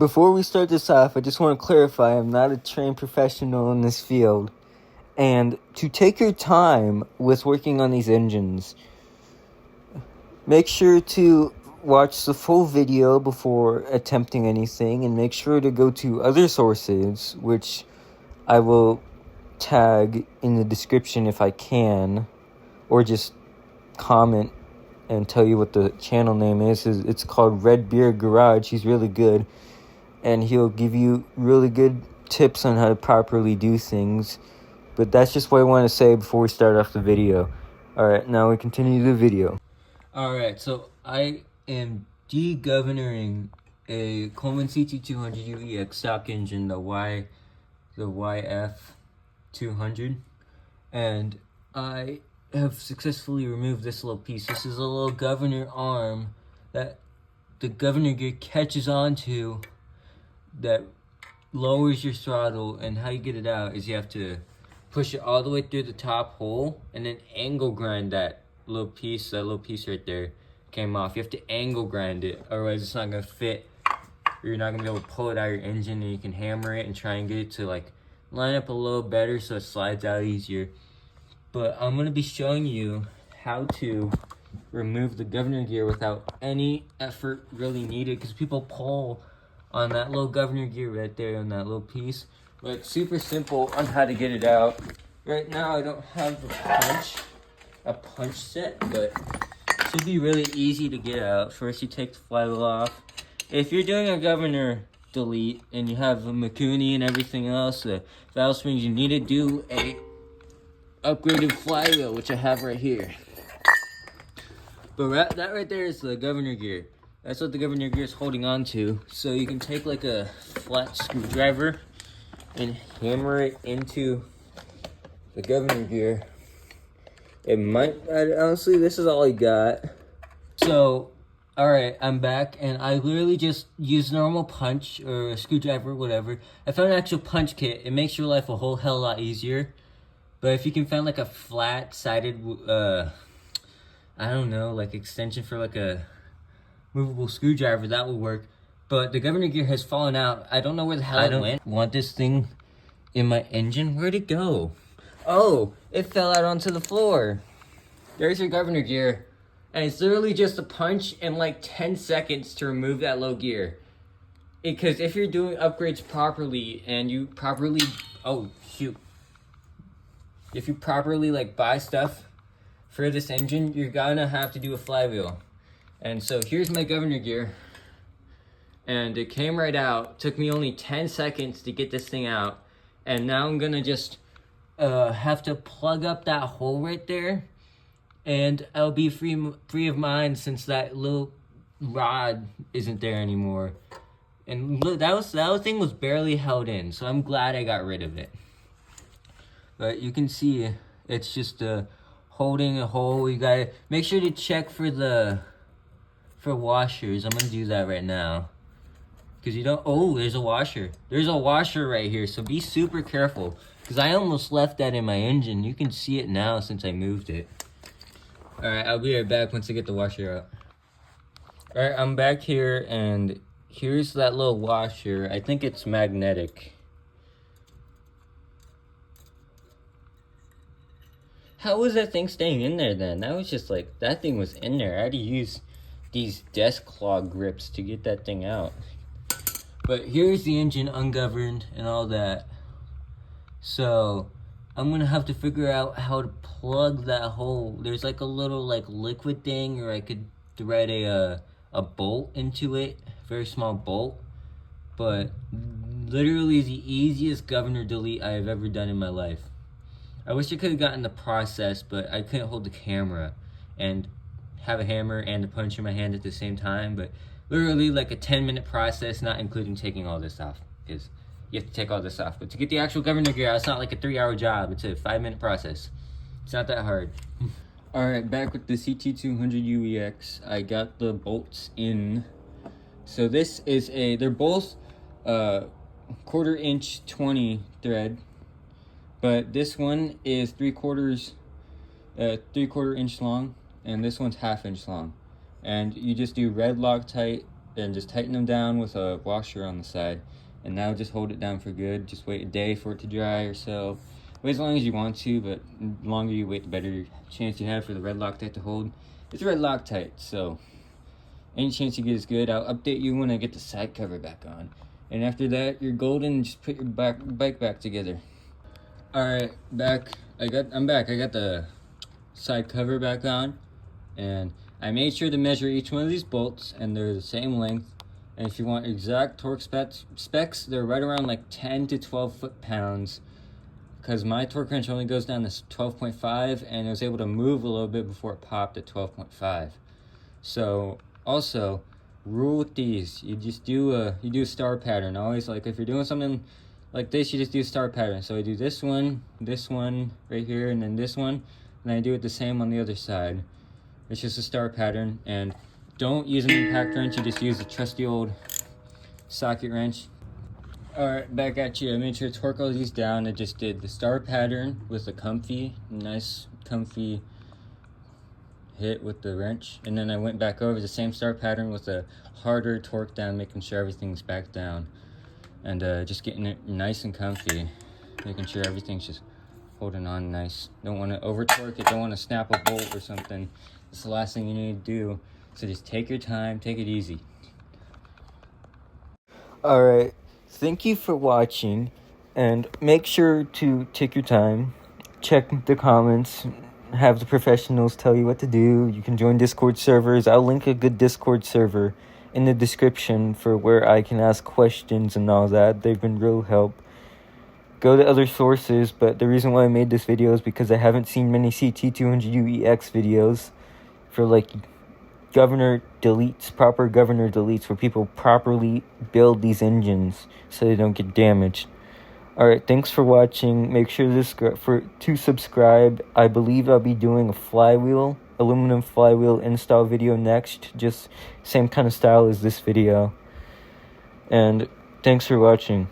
Before we start this off, I just want to clarify I'm not a trained professional in this field. And to take your time with working on these engines, make sure to watch the full video before attempting anything, and make sure to go to other sources, which I will tag in the description if I can, or just comment and tell you what the channel name is. It's called RedBeardsGarages. He's really good, and he'll give you really good tips on how to properly do things. But that's just what I want to say before we start off the video. Alright, now we continue the video. Alright, so I am de-governoring a Coleman Ct200u-ex stock engine, the YF200, and I have successfully removed this little piece. This is a little governor arm that the governor gear catches onto that lowers your throttle, and how you get it out is you have to push it all the way through the top hole and then angle grind that little piece right there came off. You have to angle grind it, otherwise it's not going to fit, or you're not going to be able to pull it out of your engine, and you can hammer it and try and get it to like line up a little better so it slides out easier. But I'm going to be showing you how to remove the governor gear without any effort really needed, because people pull on that little governor gear right there on that little piece. But it's super simple on how to get it out. Right now I don't have a punch set, but it should be really easy to get out. First you take the flywheel off. If you're doing a governor delete and you have a Makuni and everything else, the valve springs, you need to do a upgraded flywheel, which I have right here. But that right there is the governor gear. That's what the governor gear is holding on to. So you can take like a flat screwdriver and hammer it into the governor gear. It might, honestly, this is all I got. So, alright, I'm back, and I literally just used normal punch or a screwdriver, whatever. I found an actual punch kit. It makes your life a whole hell of a lot easier. But if you can find like a flat-sided, I don't know, like extension for like a movable screwdriver, that would work. But the governor gear has fallen out. I don't know where the hell it went. Want this thing in my engine? Where'd it go? Oh, it fell out onto the floor. There's your governor gear. And it's literally just a punch in like 10 seconds to remove that low gear. Because if you're doing upgrades properly and you properly... Oh, shoot. If you properly like buy stuff for this engine, you're gonna have to do a flywheel. And so here's my governor gear. And it came right out. Took me only 10 seconds to get this thing out. And now I'm gonna just have to plug up that hole right there. And I'll be free of mind, since that little rod isn't there anymore. And look, that thing was barely held in. So I'm glad I got rid of it. But you can see it's just holding a hole. You gotta make sure to check for washers. I'm gonna do that right now. Because you don't... Oh, there's a washer. There's a washer right here. So be super careful. Because I almost left that in my engine. You can see it now since I moved it. Alright, I'll be right back once I get the washer out. Alright, I'm back here. And here's that little washer. I think it's magnetic. How was that thing staying in there then? That was just like... That thing was in there. I had to use these desk claw grips to get that thing out. But here's the engine ungoverned and all that. So I'm gonna have to figure out how to plug that hole. There's like a little like liquid thing, or I could thread a bolt into it, very small bolt. But literally the easiest governor delete I have ever done in my life. I wish I could have gotten the process, but I couldn't hold the camera and have a hammer and a punch in my hand at the same time. But literally like a 10-minute process, not including taking all this off, because you have to take all this off. But to get the actual governor gear out, it's not like a 3-hour job. It's a 5-minute process. It's not that hard. Alright, back with the Ct200u-ex. I got the bolts in. So this is they're both 1/4 inch 20 thread. But this one is 3/4 inch long, and this one's 1/2 inch long. And you just do red Loctite and just tighten them down with a washer on the side. And now just hold it down for good. Just wait a day for it to dry or so. Wait as long as you want to, but the longer you wait, the better chance you have for the red Loctite to hold. It's red Loctite, so any chance you get is good. I'll update you when I get the side cover back on. And after that, you're golden. Just put your bike back together. Alright, I'm back. I got the side cover back on. And I made sure to measure each one of these bolts, and they're the same length. And if you want exact torque specs, they're right around like 10 to 12 foot-pounds. Because my torque wrench only goes down to 12.5, and it was able to move a little bit before it popped at 12.5. So also, rule with these, you do a star pattern. Always, like, if you're doing something like this, you just do a star pattern. So I do this one right here, and then this one, and I do it the same on the other side. It's just a star pattern. And don't use an impact wrench, you just use a trusty old socket wrench. Alright, back at you. I made sure to torque all these down. I just did the star pattern with a nice comfy hit with the wrench. And then I went back over the same star pattern with a harder torque down, making sure everything's back down. And just getting it nice and comfy. Making sure everything's just holding on nice. Don't want to over torque it, don't want to snap a bolt or something. It's the last thing you need to do. So just take your time, take it easy. Alright. Thank you for watching, and make sure to take your time, check the comments, have the professionals tell you what to do. You can join Discord servers. I'll link a good Discord server in the description for where I can ask questions and all that. They've been real help. Go to other sources, but the reason why I made this video is because I haven't seen many Ct200u-ex videos for like proper governor deletes, where people properly build these engines so they don't get damaged. Alright, thanks for watching. Make sure to subscribe. I believe I'll be doing a aluminum flywheel install video next. Just same kind of style as this video. And thanks for watching.